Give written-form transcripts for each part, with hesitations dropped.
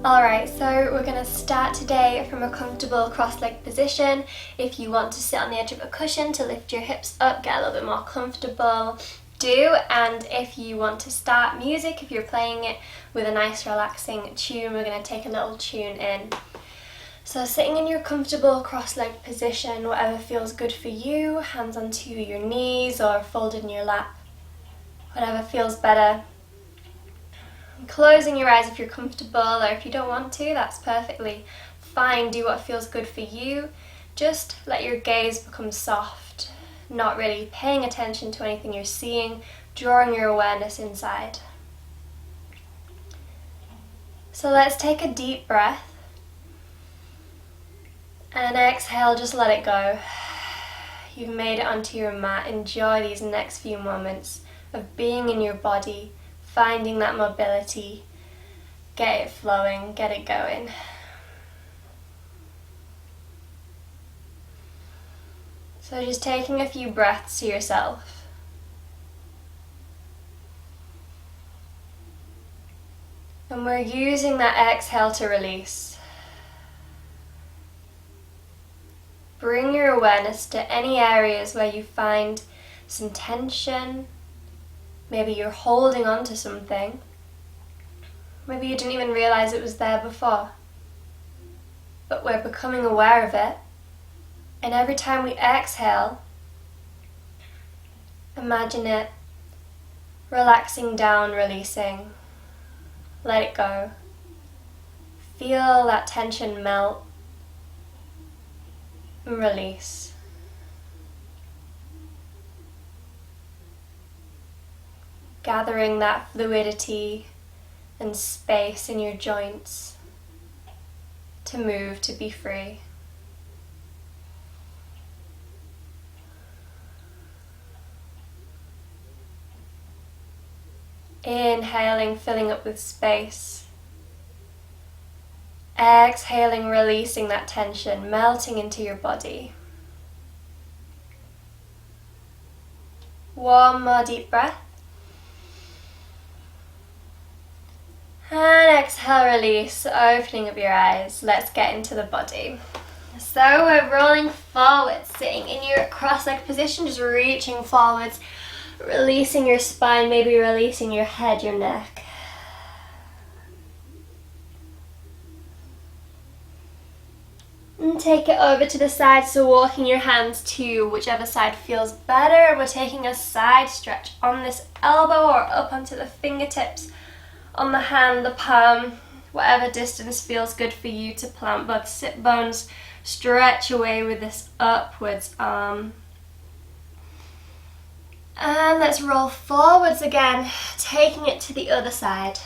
Alright, so we're going to start today from a comfortable cross-legged position. If you want to sit on the edge of a cushion to lift your hips up, get a little bit more comfortable, do. And if you want to start music, if you're playing it with a nice relaxing tune, we're going to take a little tune in. So sitting in your comfortable cross-legged position, whatever feels good for you, hands onto your knees or folded in your lap, whatever feels better. Closing your eyes if you're comfortable, or if you don't want to, that's perfectly fine. Do what feels good for you. Just let your gaze become soft, not really paying attention to anything you're seeing, drawing your awareness inside. So let's take a deep breath and exhale, just let it go. You've made it onto your mat. Enjoy these next few moments of being in your body, finding that mobility, get it flowing, get it going. So just taking a few breaths to yourself. And we're using that exhale to release. Bring your awareness to any areas where you find some tension. Maybe you're holding on to something. Maybe you didn't even realize it was there before. But we're becoming aware of it. And every time we exhale, imagine it relaxing down, releasing. Let it go. Feel that tension melt and release. Gathering that fluidity and space in your joints to move, to be free. Inhaling, filling up with space. Exhaling, releasing that tension, melting into your body. One more deep breath. And exhale, release, opening up your eyes. Let's get into the body. So we're rolling forward, sitting in your cross-legged position, just reaching forwards, releasing your spine, maybe releasing your head, your neck. And take it over to the side, so walking your hands to whichever side feels better. We're taking a side stretch on this elbow or up onto the fingertips. On the hand, the palm, whatever distance feels good for you to plant both sit bones. Stretch away with this upwards arm. And let's roll forwards again, taking it to the other side.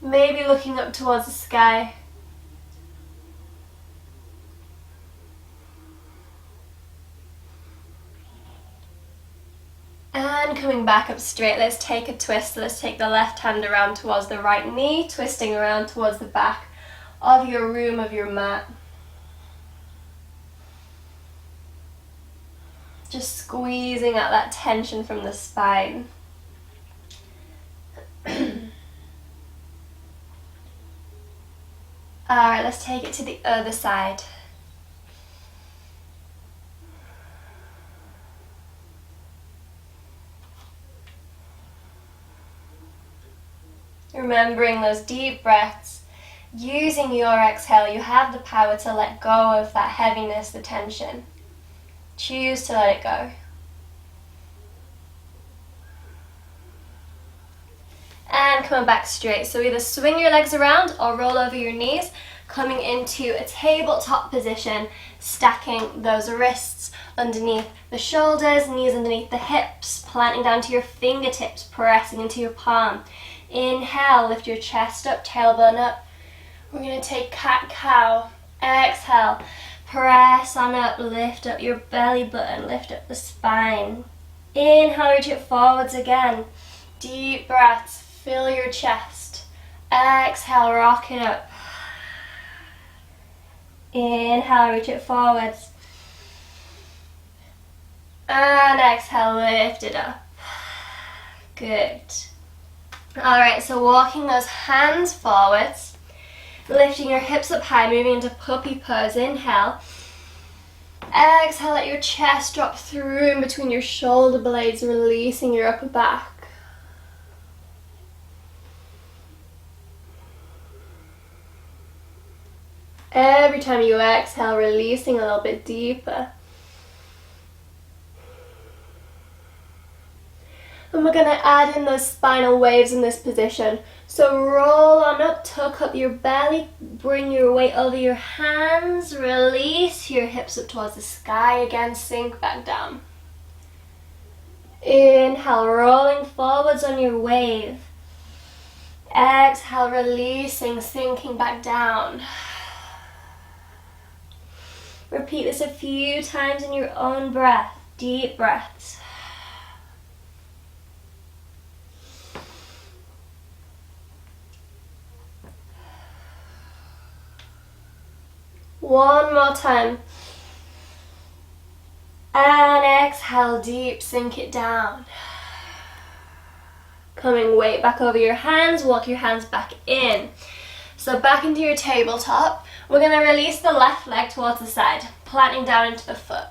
Maybe looking up towards the sky. And coming back up straight, let's take a twist. Let's take the left hand around towards the right knee, twisting around towards the back of your room, of your mat. Just squeezing out that tension from the spine. Alright, let's take it to the other side. Remembering those deep breaths, using your exhale, you have the power to let go of that heaviness, the tension. Choose to let it go. And coming back straight, so either swing your legs around or roll over your knees, coming into a tabletop position, stacking those wrists underneath the shoulders, knees underneath the hips, planting down to your fingertips, pressing into your palm. Inhale, lift your chest up, tailbone up. We're going to take cat-cow. Exhale, press on up, lift up your belly button, lift up the spine. Inhale, reach it forwards again. Deep breaths, fill your chest. Exhale, rock it up. Inhale, reach it forwards. And exhale, lift it up. Good. Alright, so walking those hands forwards, lifting your hips up high, moving into puppy pose. Inhale. Exhale, let your chest drop through in between your shoulder blades, releasing your upper back. Every time you exhale, releasing a little bit deeper. And we're going to add in those spinal waves in this position. So roll on up, tuck up your belly, bring your weight over your hands, release your hips up towards the sky again, sink back down. Inhale, rolling forwards on your wave. Exhale, releasing, sinking back down. Repeat this a few times in your own breath, deep breaths. One more time. And exhale, deep, sink it down. Coming weight back over your hands, walk your hands back in. So back into your tabletop. We're going to release the left leg towards the side, planting down into the foot.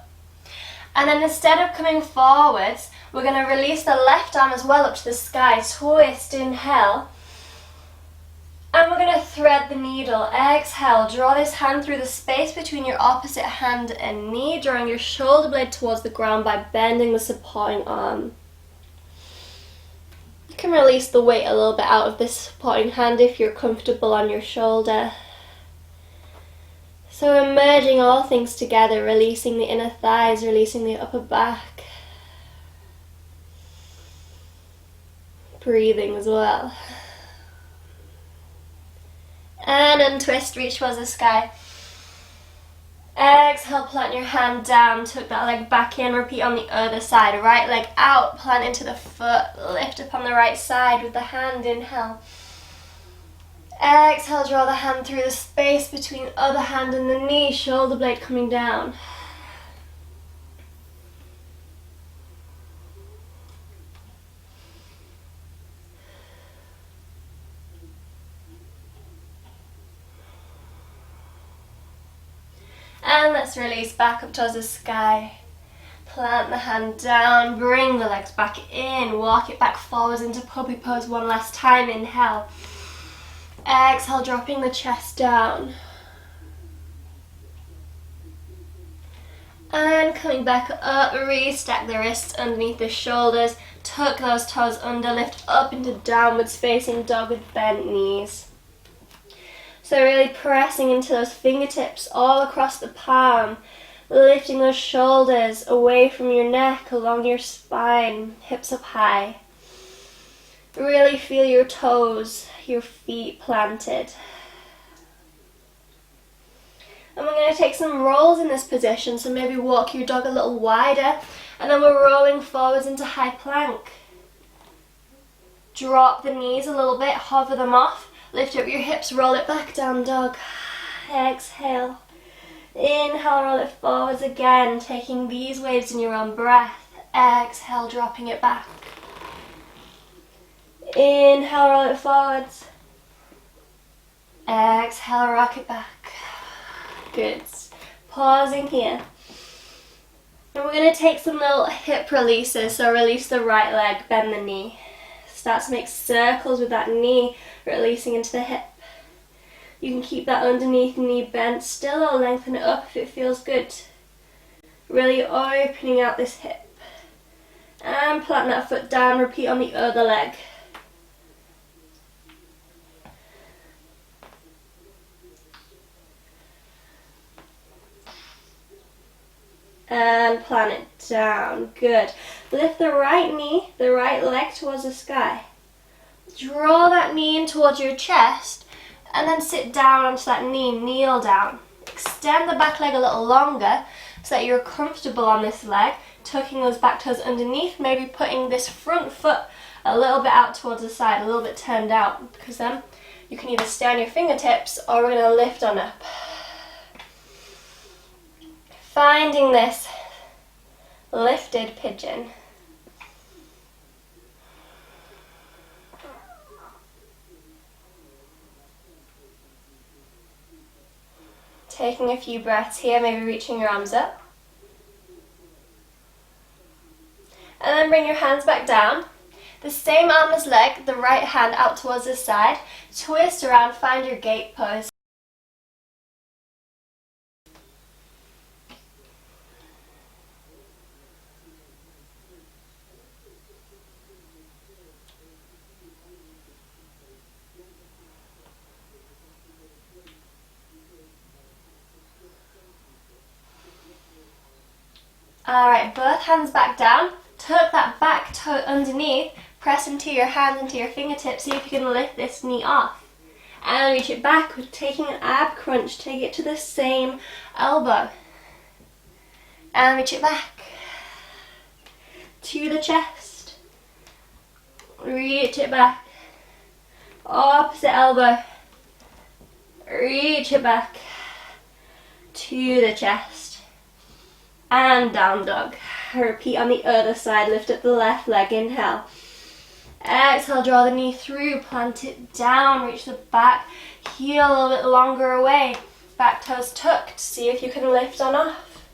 And then instead of coming forwards, we're going to release the left arm as well up to the sky. Twist, inhale. And we're going to thread the needle. Exhale, draw this hand through the space between your opposite hand and knee, drawing your shoulder blade towards the ground by bending the supporting arm. You can release the weight a little bit out of this supporting hand if you're comfortable on your shoulder. So we're merging all things together, releasing the inner thighs, releasing the upper back. Breathing as well. And untwist, reach towards the sky. Exhale, plant your hand down, tuck that leg back in, repeat on the other side. Right leg out, plant into the foot, lift up on the right side with the hand, inhale. Exhale, draw the hand through the space between other hand and the knee, shoulder blade coming down. And let's release back up towards the sky. Plant the hand down, bring the legs back in, walk it back forwards into puppy pose one last time. Inhale. Exhale, dropping the chest down. And coming back up, restack the wrists underneath the shoulders, tuck those toes under, lift up into downwards facing dog with bent knees. So really pressing into those fingertips all across the palm, lifting those shoulders away from your neck, along your spine, hips up high. Really feel your toes, your feet planted. And we're going to take some rolls in this position, so maybe walk your dog a little wider, and then we're rolling forwards into high plank. Drop the knees a little bit, hover them off. Lift up your hips, roll it back, down dog. Exhale. Inhale, roll it forwards again, taking these waves in your own breath. Exhale, dropping it back. Inhale, roll it forwards. Exhale, rock it back. Good. Pausing here. And we're going to take some little hip releases. So release the right leg, bend the knee. Start to make circles with that knee, releasing into the hip. You can keep that underneath knee bent still or lengthen it up if it feels good. Really opening out this hip. And plant that foot down, repeat on the other leg. And plant it down. Good. Lift the right knee, the right leg towards the sky. Draw that knee in towards your chest and then sit down onto that knee, kneel down. Extend the back leg a little longer so that you're comfortable on this leg, tucking those back toes underneath, maybe putting this front foot a little bit out towards the side, a little bit turned out, because then you can either stay on your fingertips or we're going to lift on up. Finding this lifted pigeon. Taking a few breaths here, maybe reaching your arms up. And then bring your hands back down. The same arm as leg, the right hand out towards the side. Twist around, find your gate pose. Alright, both hands back down. Tuck that back toe underneath. Press into your hands, into your fingertips. See if you can lift this knee off. And reach it back with taking an ab crunch. Take it to the same elbow. And reach it back. To the chest. Reach it back. Opposite elbow. Reach it back. To the chest. And down dog. Repeat on the other side. Lift up the left leg. Inhale. Exhale, draw the knee through. Plant it down. Reach the back heel a little bit longer away. Back toes tucked. See if you can lift on off.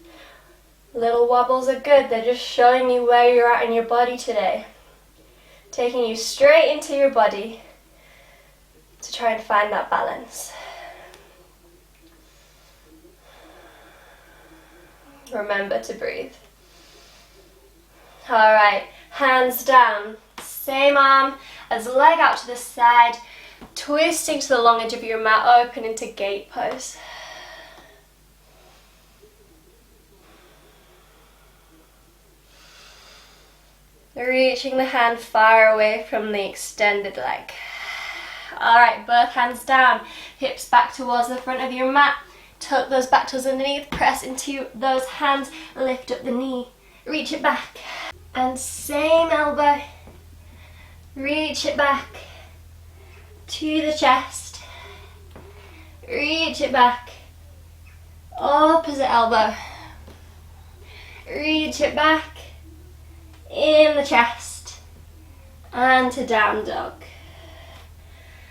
Little wobbles are good. They're just showing you where you're at in your body today. Taking you straight into your body to try and find that balance. Remember to breathe. Alright, hands down. Same arm as leg out to the side. Twisting to the long edge of your mat, open into gate pose. Reaching the hand far away from the extended leg. Alright, both hands down. Hips back towards the front of your mat. Tuck those back toes underneath, press into those hands, lift up the knee, reach it back. And same elbow, reach it back to the chest, reach it back, opposite elbow, reach it back, in the chest, and to down dog.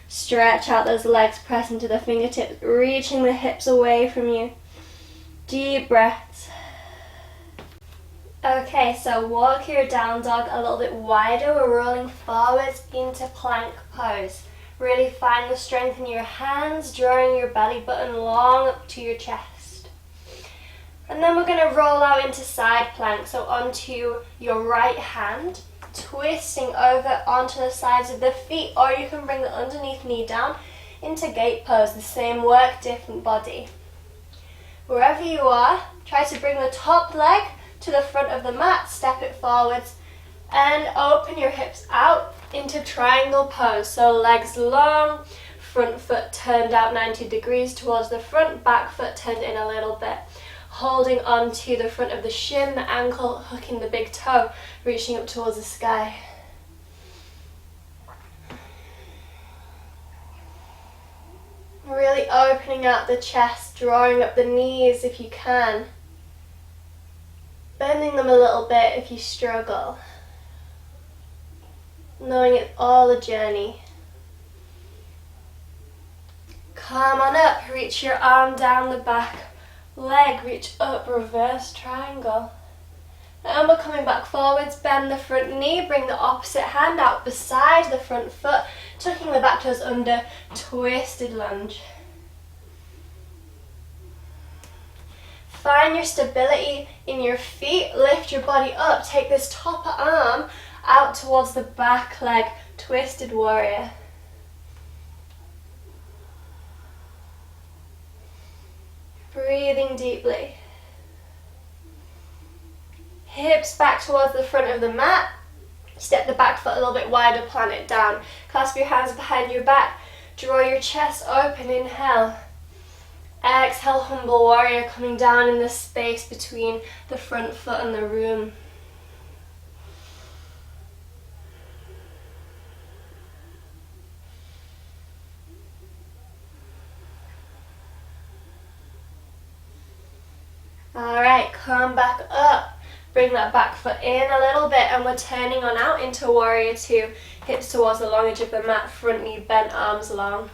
Stretch out those legs, press into the fingertips, reaching the hips away from you. Deep breaths. Okay, so walk your down dog a little bit wider. We're rolling forwards into plank pose. Really find the strength in your hands, drawing your belly button long up to your chest. And then we're going to roll out into side plank, so onto your right hand. Twisting over onto the sides of the feet, or you can bring the underneath knee down into gate pose. The same work, different body. Wherever you are, try to bring the top leg to the front of the mat, step it forwards, and open your hips out into triangle pose. So legs long, front foot turned out 90 degrees towards the front, back foot turned in a little bit. Holding on to the front of the shin, the ankle, hooking the big toe, reaching up towards the sky. Really opening out the chest, drawing up the knees if you can. Bending them a little bit if you struggle. Knowing it's all a journey. Come on up, reach your arm down the back. Leg, reach up, reverse triangle. And we're coming back forwards, bend the front knee, bring the opposite hand out beside the front foot, tucking the back toes under, twisted lunge. Find your stability in your feet, lift your body up, take this top arm out towards the back leg, twisted warrior. Breathing deeply. Hips back towards the front of the mat. Step the back foot a little bit wider, plant it down. Clasp your hands behind your back. Draw your chest open, inhale. Exhale, humble warrior, coming down in the space between the front foot and the room. Alright, come back up. Bring that back foot in a little bit, and we're turning on out into warrior two. Hips towards the long edge of the mat, front knee bent, arms long.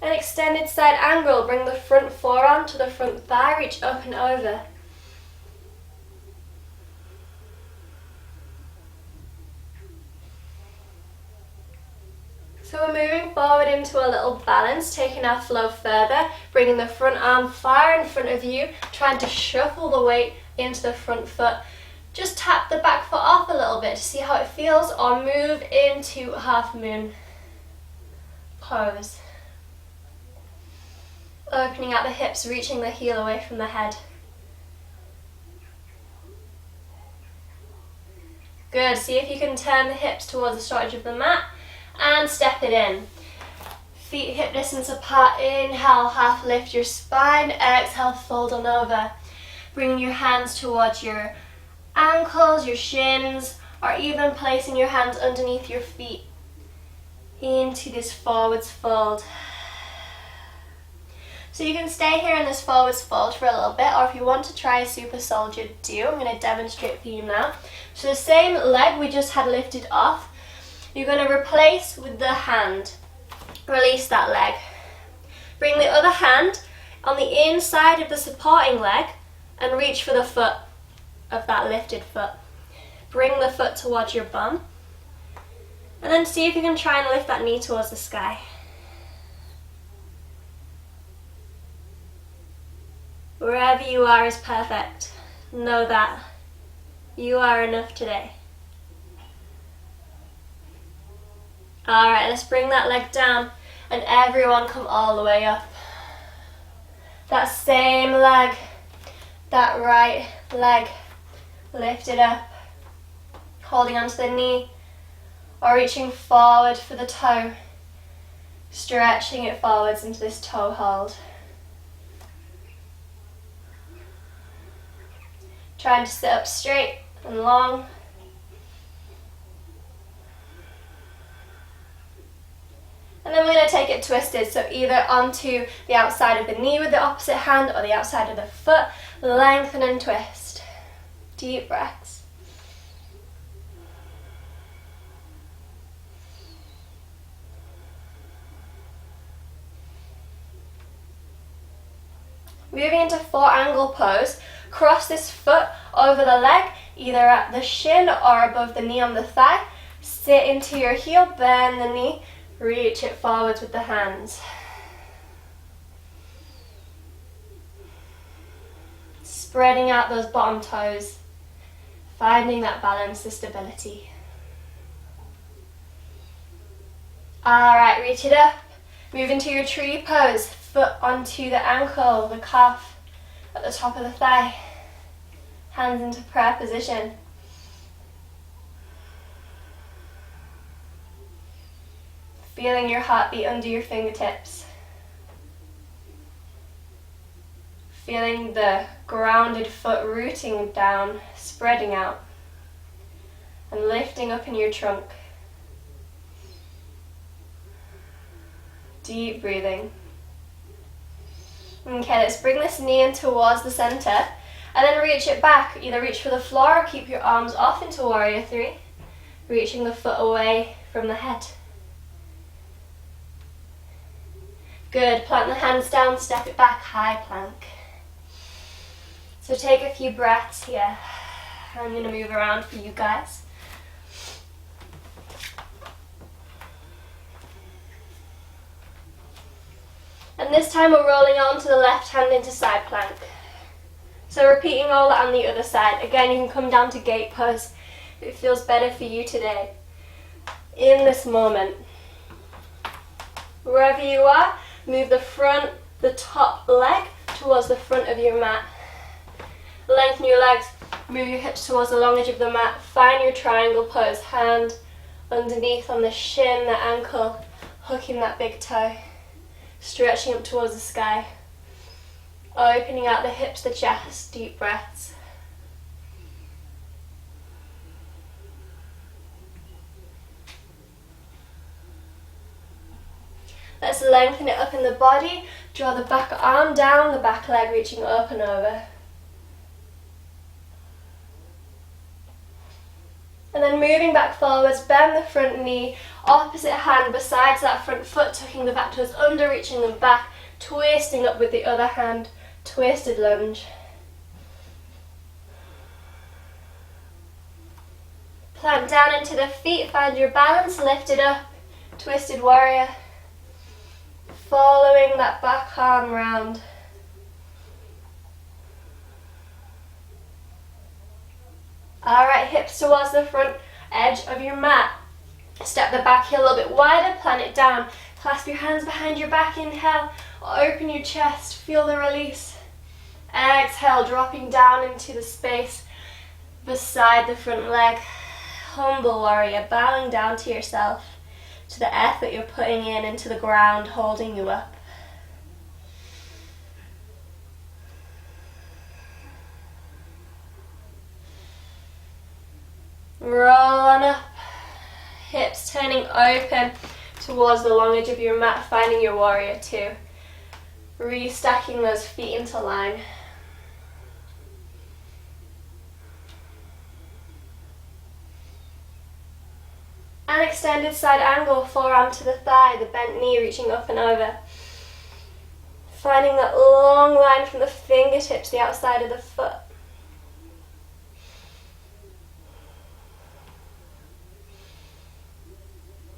An extended side angle, bring the front forearm to the front thigh, reach up and over. So we're moving forward into a little balance, taking our flow further, bringing the front arm far in front of you, trying to shuffle the weight into the front foot. Just tap the back foot off a little bit to see how it feels, or move into half moon pose. Opening out the hips, reaching the heel away from the head. Good, see if you can turn the hips towards the short edge of the mat and step it in. Feet hip distance apart, inhale, half lift your spine, exhale, fold on over. Bring your hands towards your ankles, your shins, or even placing your hands underneath your feet into this forwards fold. So you can stay here in this forwards fold for a little bit, or if you want to try a super soldier, do. I'm going to demonstrate for you now. So the same leg we just had lifted off, you're going to replace with the hand. Release that leg. Bring the other hand on the inside of the supporting leg and reach for the foot of that lifted foot. Bring the foot towards your bum. And then see if you can try and lift that knee towards the sky. Wherever you are is perfect. Know that you are enough today. Alright, let's bring that leg down and everyone come all the way up. That same leg, that right leg, lift it up, holding onto the knee or reaching forward for the toe, stretching it forwards into this toe hold. Trying to sit up straight and long. And then we're going to take it twisted, so either onto the outside of the knee with the opposite hand or the outside of the foot. Lengthen and twist. Deep breaths. Moving into four angle pose. Cross this foot over the leg, either at the shin or above the knee on the thigh. Sit into your heel, bend the knee, reach it forwards with the hands. Spreading out those bottom toes, finding that balance, the stability. Alright, reach it up. Move into your tree pose, foot onto the ankle, the calf, at the top of the thigh, hands into prayer position. Feeling your heartbeat under your fingertips. Feeling the grounded foot rooting down, spreading out, and lifting up in your trunk. Deep breathing. Okay, let's bring this knee in towards the center and then reach it back. Either reach for the floor or keep your arms off into Warrior 3, reaching the foot away from the head. Good, plant the hands down, step it back, high plank. So take a few breaths here. I'm going to move around for you guys. And this time we're rolling on to the left hand into side plank. So repeating all that on the other side. Again, you can come down to gate pose if it feels better for you today. In this moment. Wherever you are, move the top leg towards the front of your mat. Lengthen your legs, move your hips towards the long edge of the mat. Find your triangle pose, hand underneath on the shin, the ankle, hooking that big toe. Stretching up towards the sky. Opening out the hips, the chest, deep breaths. Let's lengthen it up in the body. Draw the back arm down, the back leg reaching up and over. And then moving back forwards, bend the front knee, opposite hand besides that front foot, tucking the back toes under, reaching them back, twisting up with the other hand, twisted lunge. Plant down into the feet, find your balance, lift it up, twisted warrior. Following that back arm round. Alright, hips towards the front edge of your mat. Step the back heel a little bit wider, plant it down. Clasp your hands behind your back, inhale. Open your chest, feel the release. Exhale, dropping down into the space beside the front leg. Humble warrior, bowing down to yourself, to the effort you're putting in into the ground, holding you up. Roll on up, hips turning open towards the long edge of your mat, finding your warrior two. Restacking those feet into line. An extended side angle, forearm to the thigh, the bent knee reaching up and over. Finding that long line from the fingertips, the outside of the foot.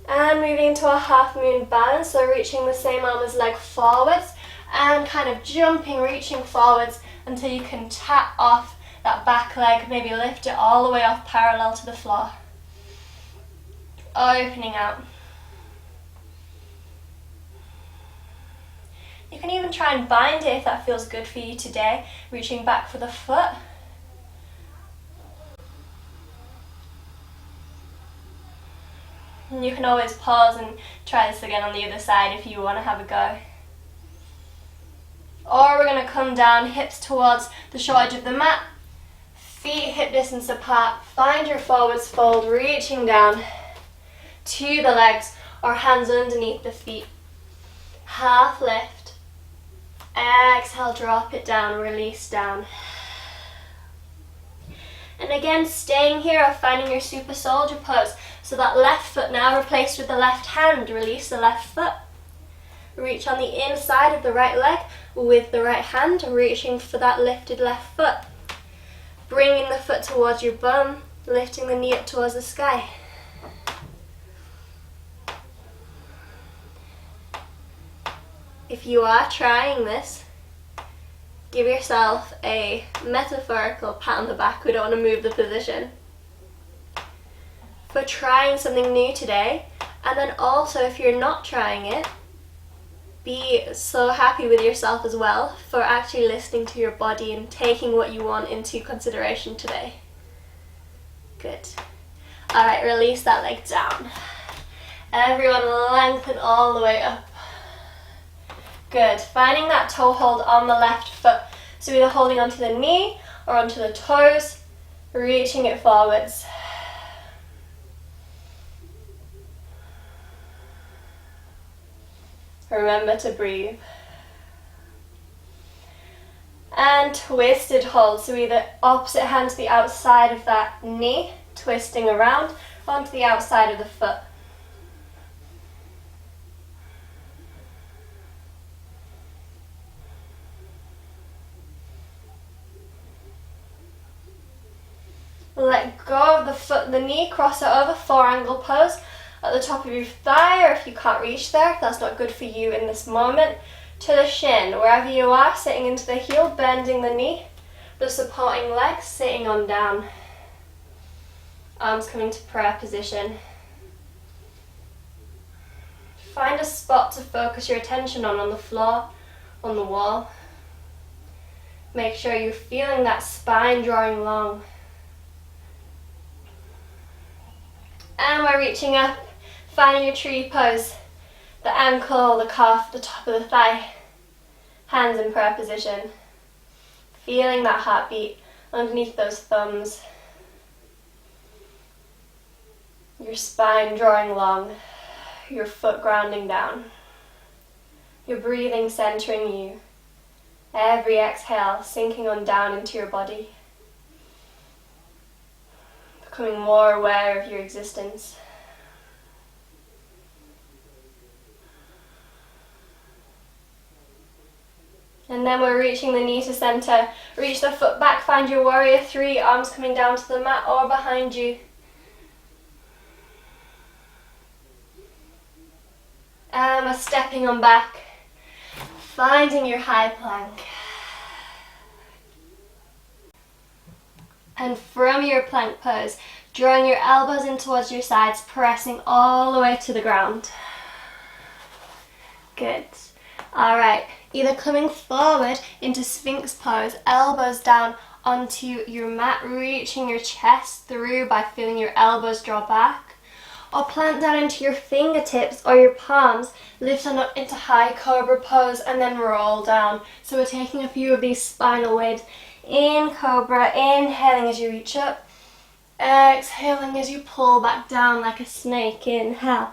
And moving into a half moon balance, so reaching the same arm as leg forwards and kind of jumping, reaching forwards until you can tap off that back leg, maybe lift it all the way off parallel to the floor. Opening out. You can even try and bind it if that feels good for you today, reaching back for the foot. And you can always pause and try this again on the other side if you want to have a go. Or we're going to come down, hips towards the short edge of the mat, feet hip distance apart, find your forwards fold, reaching down to the legs or hands underneath the feet. Half lift, exhale, drop it down, release down. And again, staying here or finding your super soldier pose. So that left foot now replaced with the left hand. Release the left foot. Reach on the inside of the right leg with the right hand, reaching for that lifted left foot. Bringing the foot towards your bum, lifting the knee up towards the sky. If you are trying this, give yourself a metaphorical pat on the back. We don't want to move the position. For trying something new today, and then also if you're not trying it, be so happy with yourself as well for actually listening to your body and taking what you want into consideration today. Good. Alright, release that leg down. Everyone lengthen all the way up. Good. Finding that toe hold on the left foot. So either holding onto the knee or onto the toes, reaching it forwards. Remember to breathe. And twisted hold. So either opposite hand to the outside of that knee, twisting around onto the outside of the foot. Let go of the foot and the knee, cross it over, four angle pose at the top of your thigh, or if you can't reach there, if that's not good for you in this moment, to the shin. Wherever you are, sitting into the heel, bending the knee, the supporting leg, sitting on down. Arms coming to prayer position. Find a spot to focus your attention on the floor, on the wall. Make sure you're feeling that spine drawing long. And we're reaching up, finding your tree pose. The ankle, the calf, the top of the thigh. Hands in prayer position. Feeling that heartbeat underneath those thumbs. Your spine drawing long. Your foot grounding down. Your breathing centering you. Every exhale sinking on down into your body. The Becoming more aware of your existence. And then we're reaching the knee to center. Reach the foot back, find your warrior three, arms coming down to the mat or behind you. And we're stepping on back, finding your high plank. And from your plank pose, drawing your elbows in towards your sides, pressing all the way to the ground. Good. Alright, either coming forward into Sphinx pose, elbows down onto your mat, reaching your chest through by feeling your elbows draw back, or plant down into your fingertips or your palms, lift on up into high cobra pose and then roll down. So we're taking a few of these spinal waves. In cobra, inhaling as you reach up, exhaling as you pull back down like a snake. Inhale.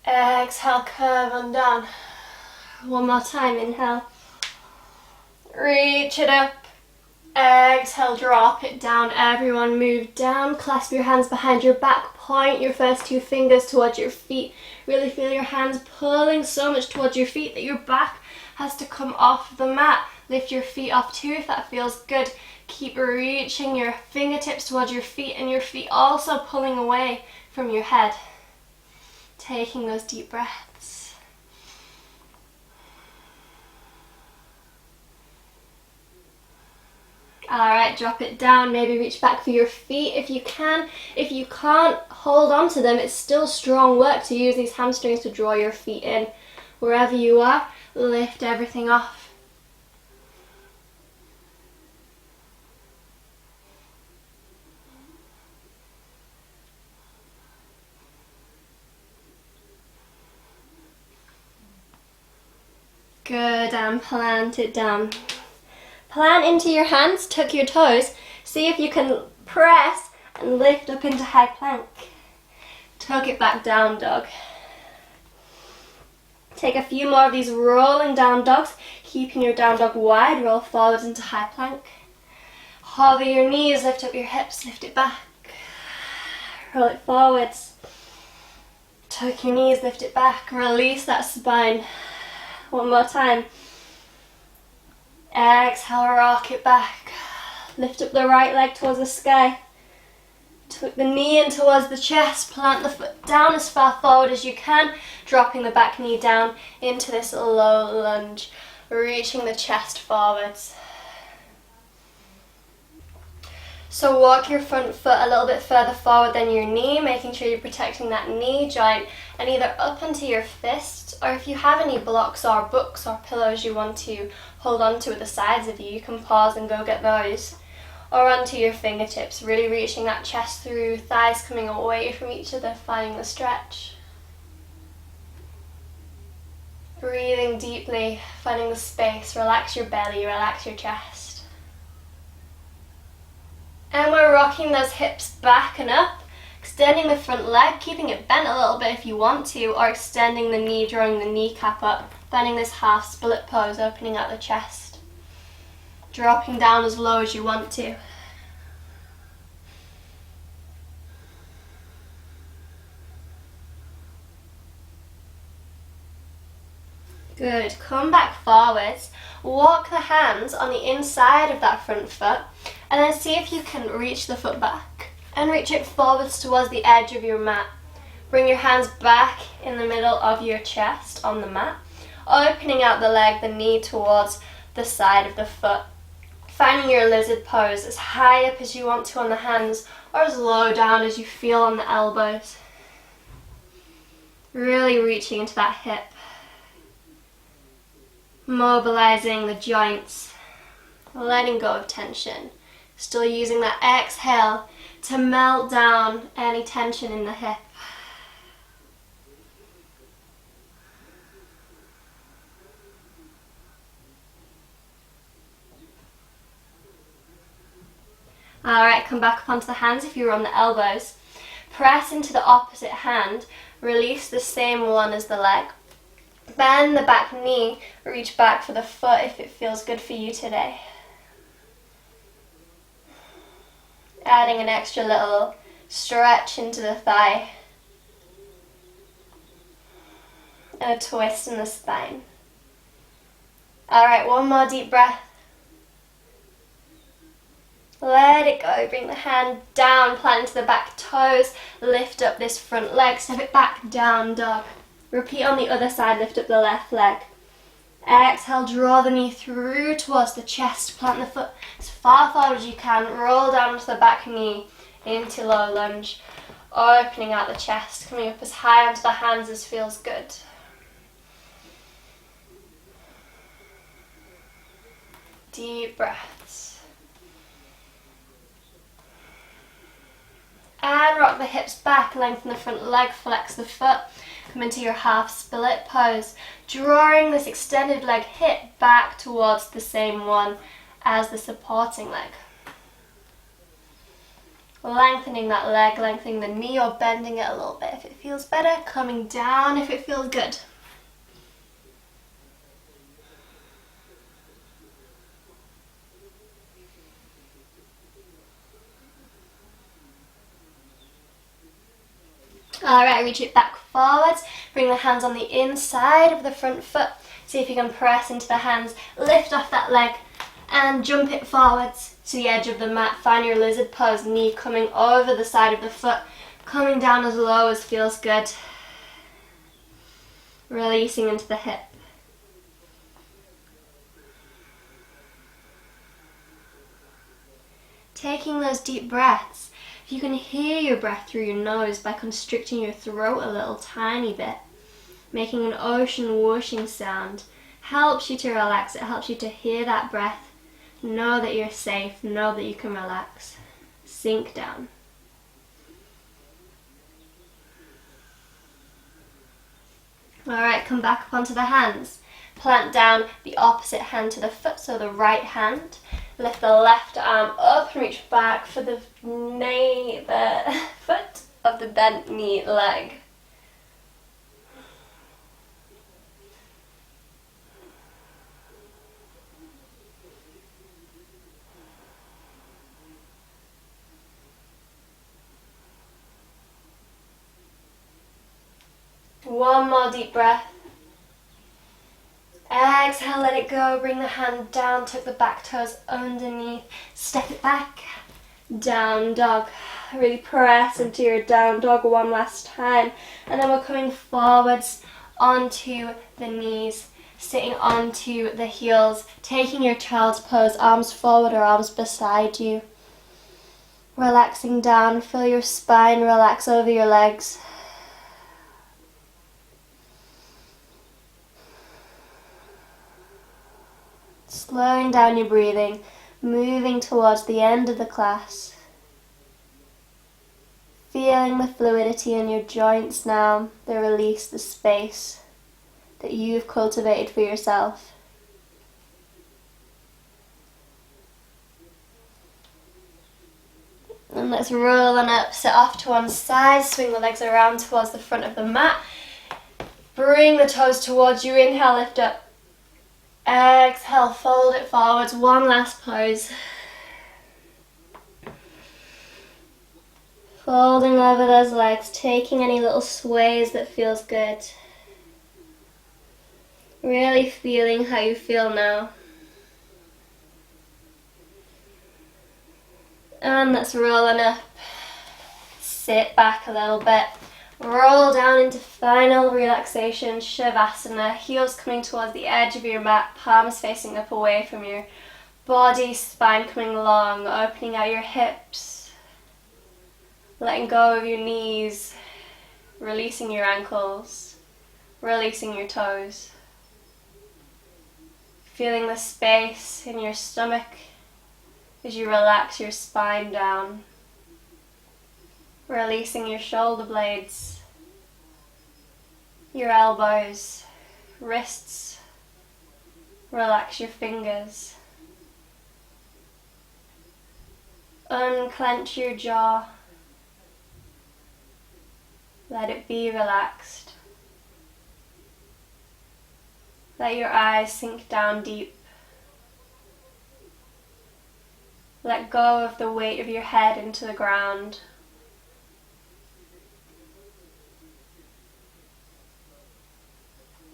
Exhale, curve on down. One more time, inhale. Reach it up. Exhale, drop it down. Everyone move down. Clasp your hands behind your back. Point your first two fingers towards your feet. Really feel your hands pulling so much towards your feet that your back has to come off the mat. Lift your feet off too if that feels good. Keep reaching your fingertips towards your feet and your feet also pulling away from your head. Taking those deep breaths. Alright, drop it down. Maybe reach back for your feet if you can. If you can't, hold on to them. It's still strong work to use these hamstrings to draw your feet in. Wherever you are, lift everything off. Good, and plant it down. Plant into your hands, tuck your toes. See if you can press and lift up into high plank. Tuck it back down, dog. Take a few more of these rolling down dogs, keeping your down dog wide. Roll forwards into high plank. Hover your knees, lift up your hips, lift it back. Roll it forwards. Tuck your knees, lift it back. Release that spine. One more time. Exhale, rock it back. Lift up the right leg towards the sky. Tuck the knee in towards the chest. Plant the foot down as far forward as you can. Dropping the back knee down into this low lunge. Reaching the chest forwards. So walk your front foot a little bit further forward than your knee, making sure you're protecting that knee joint, and either up onto your fists, or if you have any blocks or books or pillows you want to hold on to at the sides of you, you can pause and go get those, or onto your fingertips, really reaching that chest through, thighs coming away from each other, finding the stretch. Breathing deeply, finding the space, relax your belly, relax your chest. And we're rocking those hips back and up, extending the front leg, keeping it bent a little bit if you want to, or extending the knee, drawing the kneecap up, finding this half split pose, opening out the chest. Dropping down as low as you want to. Good, come back forwards, walk the hands on the inside of that front foot, and then see if you can reach the foot back and reach it forwards towards the edge of your mat. Bring your hands back in the middle of your chest on the mat, opening out the leg, the knee towards the side of the foot. Finding your lizard pose as high up as you want to on the hands or as low down as you feel on the elbows. Really reaching into that hip. Mobilizing the joints, letting go of tension. Still using that exhale to melt down any tension in the hip. Alright, come back up onto the hands if you're on the elbows. Press into the opposite hand, release the same one as the leg. Bend the back knee, reach back for the foot if it feels good for you today. Adding an extra little stretch into the thigh. And a twist in the spine. Alright, one more deep breath. Let it go. Bring the hand down, plant into the back toes. Lift up this front leg. Step it back, down dog. Repeat on the other side. Lift up the left leg. Exhale, draw the knee through towards the chest. Plant the foot as far forward as you can. Roll down to the back knee into low lunge. Opening out the chest. Coming up as high onto the hands as feels good. Deep breaths. And rock the hips back, lengthen the front leg, flex the foot. Come into your half split pose, drawing this extended leg hip back towards the same one as the supporting leg. Lengthening that leg, lengthening the knee or bending it a little bit if it feels better, coming down if it feels good. Alright, reach it back forwards, bring the hands on the inside of the front foot, see if you can press into the hands, lift off that leg and jump it forwards to the edge of the mat. Find your lizard pose, knee coming over the side of the foot, coming down as low as feels good, releasing into the hip. Taking those deep breaths. You can hear your breath through your nose by constricting your throat a little tiny bit, making an ocean whooshing sound. Helps you to relax, it helps you to hear that breath. Know that you're safe, know that you can relax. Sink down. Alright, come back up onto the hands. Plant down the opposite hand to the foot, so the right hand. Lift the left arm up and reach back for the foot of the bent knee leg. One more deep breath. Exhale, let it go. Bring the hand down, tuck the back toes underneath. Step it back. Down dog. Really press into your down dog one last time. And then we're coming forwards onto the knees, sitting onto the heels, taking your child's pose, arms forward or arms beside you. Relaxing down, feel your spine relax over your legs. Slowing down your breathing, moving towards the end of the class. Feeling the fluidity in your joints now, the release, the space that you've cultivated for yourself. And let's roll on up, sit off to one side, swing the legs around towards the front of the mat. Bring the toes towards you, inhale, lift up. Exhale, fold it forwards, one last pose. Folding over those legs, taking any little sways that feels good. Really feeling how you feel now. And let's roll on up. Sit back a little bit. Roll down into final relaxation, Shavasana. Heels coming towards the edge of your mat, palms facing up away from your body, spine coming long, opening out your hips. Letting go of your knees, releasing your ankles, releasing your toes. Feeling the space in your stomach as you relax your spine down. Releasing your shoulder blades, your elbows, wrists. Relax your fingers. Unclench your jaw. Let it be relaxed. Let your eyes sink down deep. Let go of the weight of your head into the ground.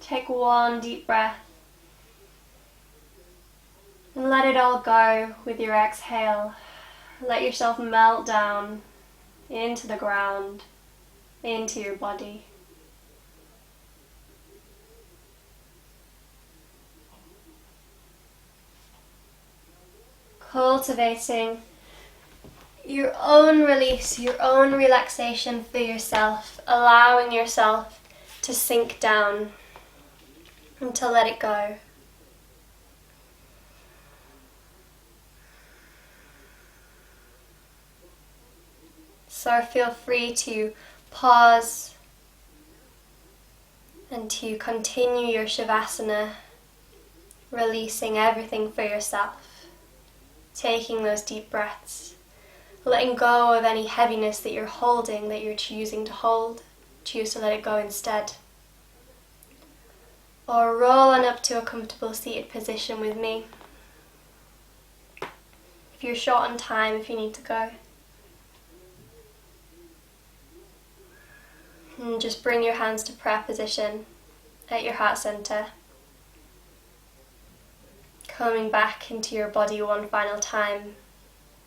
Take one deep breath and let it all go with your exhale. Let yourself melt down into the ground, into your body. Cultivating your own release, your own relaxation for yourself, allowing yourself to sink down and to let it go. So feel free to pause and to continue your Shavasana, releasing everything for yourself, taking those deep breaths, letting go of any heaviness that you're holding, that you're choosing to hold. Choose to let it go instead. Or roll on up to a comfortable seated position with me. If you're short on time, if you need to go. And just bring your hands to prayer position at your heart center. Coming back into your body one final time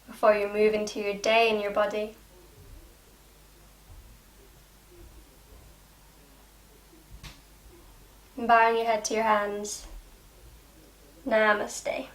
before you move into your day in your body. And bowing your head to your hands. Namaste.